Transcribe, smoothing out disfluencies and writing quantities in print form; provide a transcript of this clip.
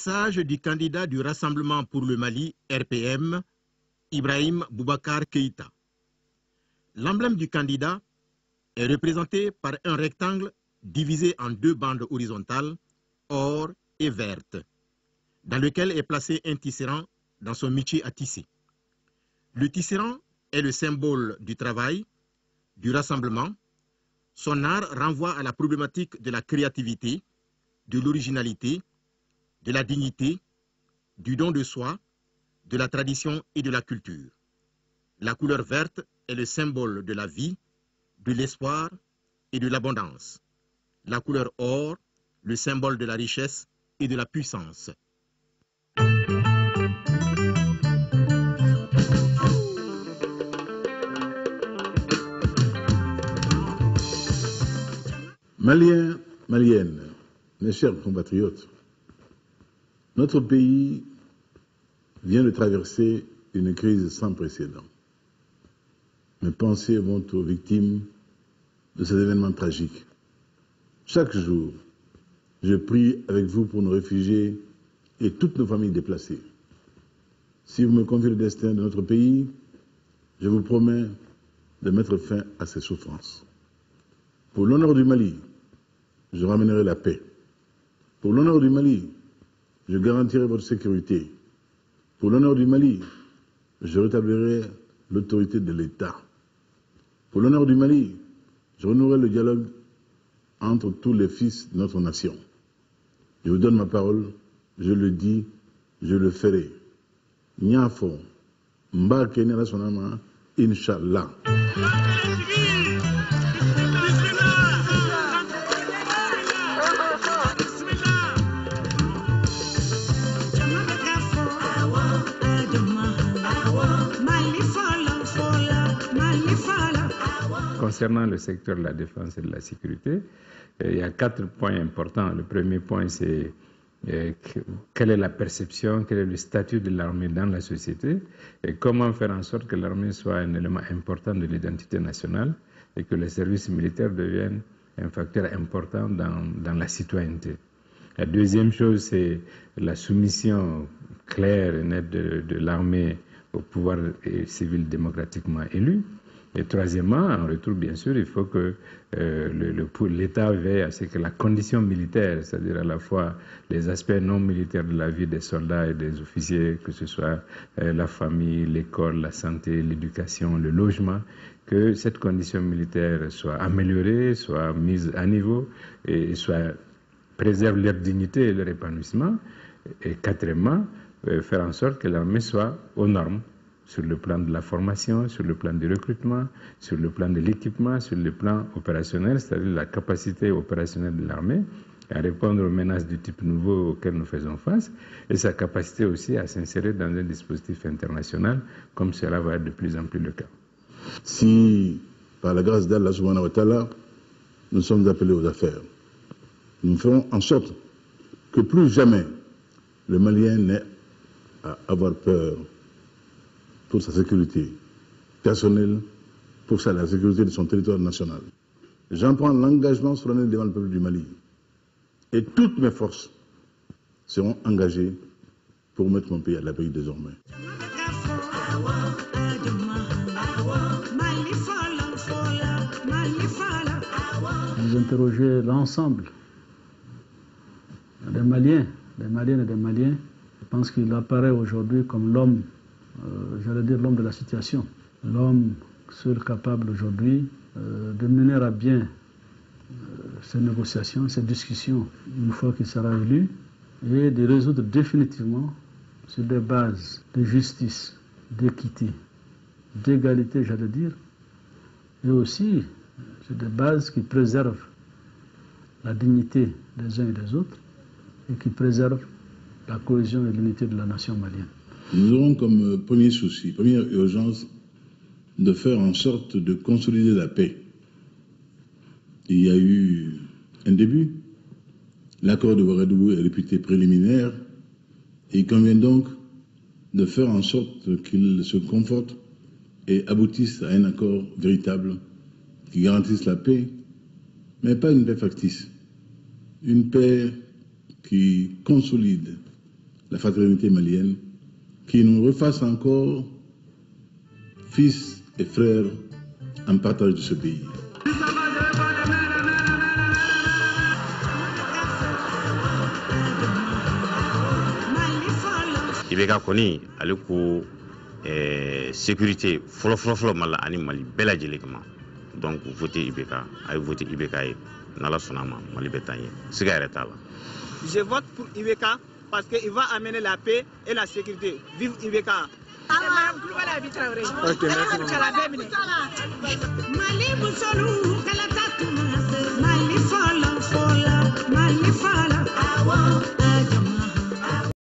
message du candidat du Rassemblement pour le Mali, RPM, Ibrahim Boubacar Keïta. L'emblème du candidat est représenté par un rectangle divisé en deux bandes horizontales, or et verte, dans lequel est placé un tisserand dans son métier à tisser. Le tisserand est le symbole du travail, du rassemblement. Son art renvoie à la problématique de la créativité, de l'originalité, de la dignité, du don de soi, de la tradition et de la culture. La couleur verte est le symbole de la vie, de l'espoir et de l'abondance. La couleur or, le symbole de la richesse et de la puissance. Maliens, Maliennes, mes chers compatriotes, notre pays vient de traverser une crise sans précédent. Mes pensées vont aux victimes de ces événements tragiques. Chaque jour, je prie avec vous pour nos réfugiés et toutes nos familles déplacées. Si vous me confiez le destin de notre pays, je vous promets de mettre fin à ces souffrances. Pour l'honneur du Mali, je ramènerai la paix. Pour l'honneur du Mali, je garantirai votre sécurité. Pour l'honneur du Mali, je rétablirai l'autorité de l'État. Pour l'honneur du Mali, je renouerai le dialogue entre tous les fils de notre nation. Je vous donne ma parole, je le dis, je le ferai. Nyafo, Mbake Nera Sonama, Inch'Allah. Concernant le secteur de la défense et de la sécurité, il y a 4 points importants. Le premier point, c'est quelle est la perception, quel est le statut de l'armée dans la société et comment faire en sorte que l'armée soit un élément important de l'identité nationale et que le service militaire devienne un facteur important dans la citoyenneté. La deuxième chose, c'est la soumission claire et nette de l'armée au pouvoir civil démocratiquement élu. Et troisièmement, en retour, bien sûr, il faut que l'État veille à ce que la condition militaire, c'est-à-dire à la fois les aspects non militaires de la vie des soldats et des officiers, que ce soit la famille, l'école, la santé, l'éducation, le logement, que cette condition militaire soit améliorée, soit mise à niveau et préserve leur dignité et leur épanouissement. Et quatrièmement, faire en sorte que l'armée soit aux normes, sur le plan de la formation, sur le plan du recrutement, sur le plan de l'équipement, sur le plan opérationnel, c'est-à-dire la capacité opérationnelle de l'armée à répondre aux menaces du type nouveau auxquelles nous faisons face, et sa capacité aussi à s'insérer dans un dispositif international, comme cela va être de plus en plus le cas. Si, par la grâce d'Allah subhanahu wa ta'ala, nous sommes appelés aux affaires, nous ferons en sorte que plus jamais le Malien n'ait à avoir peur pour sa sécurité personnelle, pour la sécurité de son territoire national. J'en prends l'engagement solennel devant le peuple du Mali. Et toutes mes forces seront engagées pour mettre mon pays à l'abri désormais. Vous interrogez l'ensemble des Maliens, des Maliennes et des Maliens. Je pense qu'il apparaît aujourd'hui comme l'homme, j'allais dire l'homme de la situation, l'homme seul capable aujourd'hui de mener à bien ces négociations, ces discussions, une fois qu'il sera élu, et de résoudre définitivement sur des bases de justice, d'équité, d'égalité, j'allais dire, et aussi sur des bases qui préservent la dignité des uns et des autres et qui préservent la cohésion et l'unité de la nation malienne. Nous aurons comme premier souci, première urgence, de faire en sorte de consolider la paix. Il y a eu un début. L'accord de Ouagadougou est réputé préliminaire. Et il convient donc de faire en sorte qu'il se conforte et aboutisse à un accord véritable qui garantisse la paix, mais pas une paix factice. Une paix qui consolide la fraternité malienne, qui nous refasse encore fils et frères en partage de ce pays. IBK koni ale ko sécurité fɔlɔ Mali ani Mali bɛɛ lajɛlen kama. Donc voter IBK, ay voter IBK ye n'Ala sɔnna ma Mali bɛ taa ɲɛ siga yɛrɛ t'a la. Je vote pour IBK parce qu'il va amener la paix et la sécurité. Vive IBK. Ok, merci.